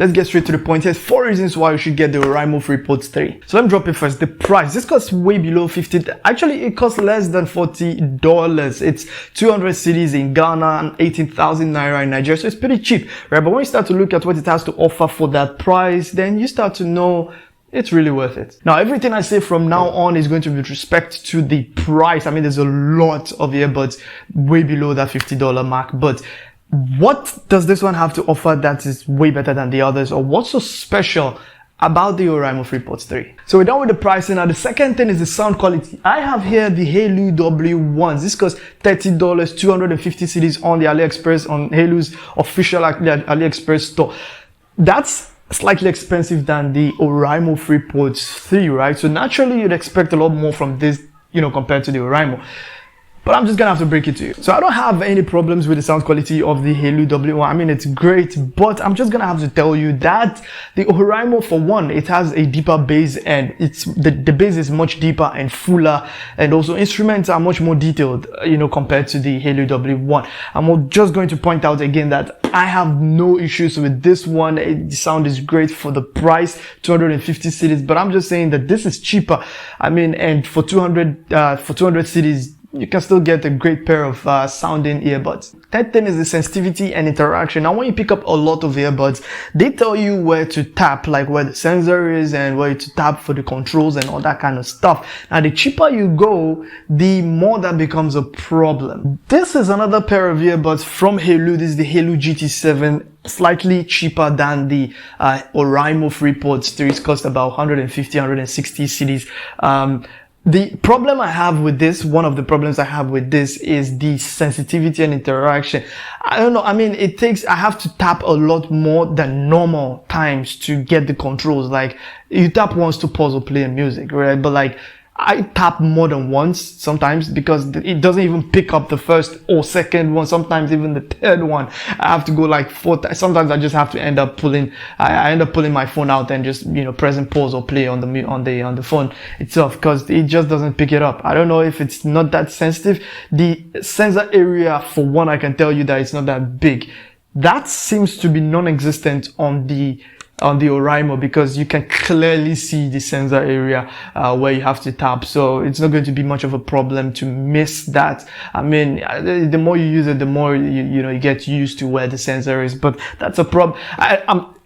let's get straight to the point. Here's 4 reasons why you should get the Oraimo Freepods 3. So let me drop it first. The price. This costs way below 50. Actually, it costs less than $40. It's 200 cedis in Ghana and 18,000 naira in Nigeria. So it's pretty cheap, right? But when you start to look at what it has to offer for that price, then you start to know it's really worth it. Now, everything I say from now on is going to be with respect to the price. I mean, there's a lot of earbuds way below that $50 mark, but what does this one have to offer that is way better than the others, or what's so special about the Oraimo Freepods 3? So we're done with the pricing. Now the second thing is the sound quality. I have here the Halo W1s. This costs $30, 250 cedis on the AliExpress, on Halo's official AliExpress store. That's slightly expensive than the Oraimo Freepods 3, right? So naturally you'd expect a lot more from this, compared to the Oraimo. But I'm just gonna have to break it to you. So I don't have any problems with the sound quality of the Halo W1. I mean, it's great, but I'm just gonna have to tell you that the Oraimo, for one, it has a deeper bass, and the bass is much deeper and fuller, and also instruments are much more detailed, compared to the Halo W1. I'm just going to point out again that I have no issues with this one. The sound is great for the price, 250 cedis, but I'm just saying that this is cheaper. I mean, and for 200 cedis, you can still get a great pair of sounding earbuds. Third thing is the sensitivity and interaction. Now, when you pick up a lot of earbuds, they tell you where to tap, like where the sensor is and where to tap for the controls and all that kind of stuff. Now, the cheaper you go, the more that becomes a problem. This is another pair of earbuds from Halo. This is the Halo GT7. Slightly cheaper than the Oraimo Freepods 3. It costs about 150, 160 cedis. The problem I have with this, one of the problems I have with this, is the sensitivity and interaction. I don't know. I mean, I have to tap a lot more than normal times to get the controls. Like, you tap once to pause or play music, right? But like, I tap more than once sometimes because it doesn't even pick up the first or second one, sometimes even the third one. I have to go like 4 times. Sometimes I just have to end up pulling my phone out and just, pressing pause or play on the phone itself, because it just doesn't pick it up. I don't know if it's not that sensitive. The sensor area, for one, I can tell you that it's not that big. That seems to be non-existent on the Oraimo, because you can clearly see the sensor area where you have to tap, so it's not going to be much of a problem to miss that. I mean, the more you use it, the more you get used to where the sensor is, but that's a problem.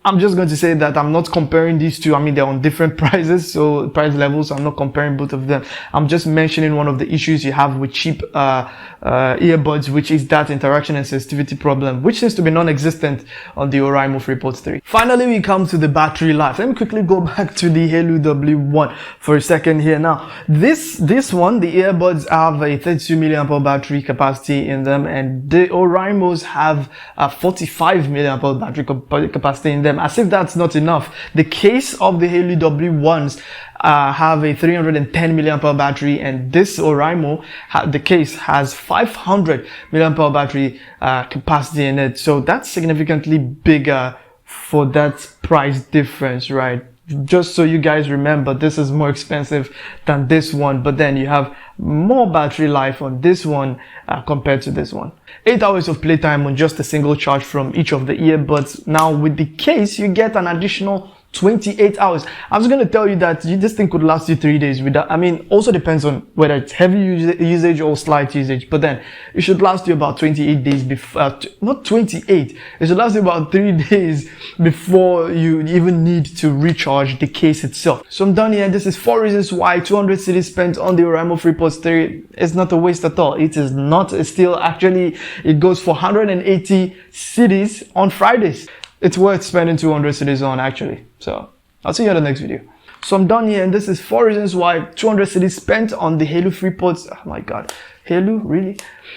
I'm just going to say that I'm not comparing these two. I mean, they're on different prices, so price levels, so I'm not comparing both of them. I'm just mentioning one of the issues you have with cheap earbuds, which is that interaction and sensitivity problem, which seems to be non-existent on the Oraimo Freepods 3. Finally, we come to the battery life. Let me quickly go back to the Halo W1 for a second here. Now, this one, the earbuds have a 32 milliamp battery capacity in them, and the Oraimos have a 45 milliamp battery capacity in them. As if that's not enough, the case of the Halo W1s have a 310 milliamp battery, and this Oraimo, the case, has 500 milliamp battery capacity in it. So that's significantly bigger for that price difference, right? Just so you guys remember, this is more expensive than this one, but then you have more battery life on this one compared to this one. 8 hours of playtime on just a single charge from each of the earbuds. Now, with the case, you get an additional 28 hours. I was going to tell you that this thing could last you 3 days without, I mean, also depends on whether it's heavy usage or slight usage, but then it should last you about 28 days before, not 28, it should last you about 3 days before you even need to recharge the case itself. So I'm done here. This is 4 reasons why 200 cedis spent on the Oraimo Freepods 3 is not a waste at all. It is not. It's still, actually, it goes for 180 cedis on Fridays. It's worth spending 200 cedis on, actually. So I'll see you in the next video. So I'm done here, and this is 4 reasons why 200 cedis spent on the Halo Freepods. Oh my god, Halo, really?